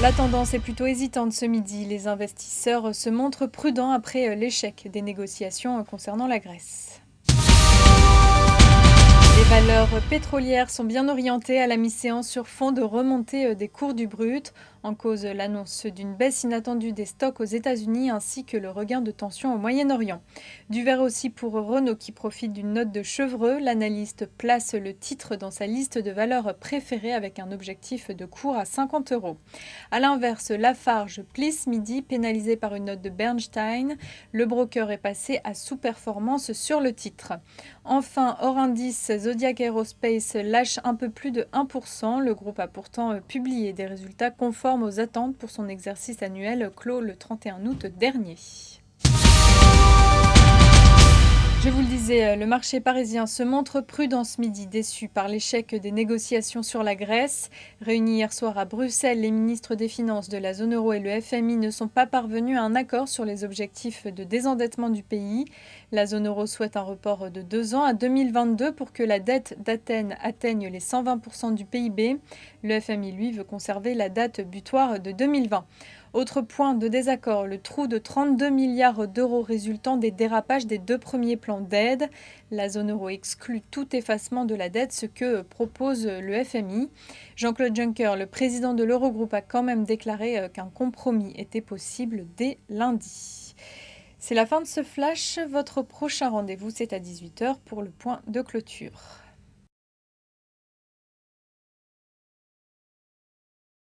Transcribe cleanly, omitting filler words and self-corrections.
La tendance est plutôt hésitante ce midi. Les investisseurs se montrent prudents après l'échec des négociations concernant la Grèce. Les valeurs pétrolières sont bien orientées à la mi-séance sur fond de remontée des cours du brut. En cause, l'annonce d'une baisse inattendue des stocks aux États-Unis ainsi que le regain de tension au Moyen-Orient. Du vert aussi pour Renault qui profite d'une note de Chevreux. L'analyste place le titre dans sa liste de valeurs préférées avec un objectif de cours à 50 €. A l'inverse, Lafarge plisse midi, pénalisé par une note de Bernstein. Le broker est passé à sous-performance sur le titre. Enfin, hors indice, Zodiac Aerospace lâche un peu plus de 1%. Le groupe a pourtant publié des résultats conformes aux attentes pour son exercice annuel clos le 31 août dernier. Je vous le disais, le marché parisien se montre prudent ce midi, déçu par l'échec des négociations sur la Grèce. Réunis hier soir à Bruxelles, les ministres des Finances de la zone euro et le FMI ne sont pas parvenus à un accord sur les objectifs de désendettement du pays. La zone euro souhaite un report de 2 ans à 2022 pour que la dette d'Athènes atteigne les 120% du PIB. Le FMI, lui, veut conserver la date butoir de 2020. Autre point de désaccord, le trou de 32 milliards d'euros résultant des dérapages des 2 premiers plans d'aide. La zone euro exclut tout effacement de la dette, ce que propose le FMI. Jean-Claude Juncker, le président de l'Eurogroupe, a quand même déclaré qu'un compromis était possible dès lundi. C'est la fin de ce flash. Votre prochain rendez-vous, c'est à 18 h pour le point de clôture.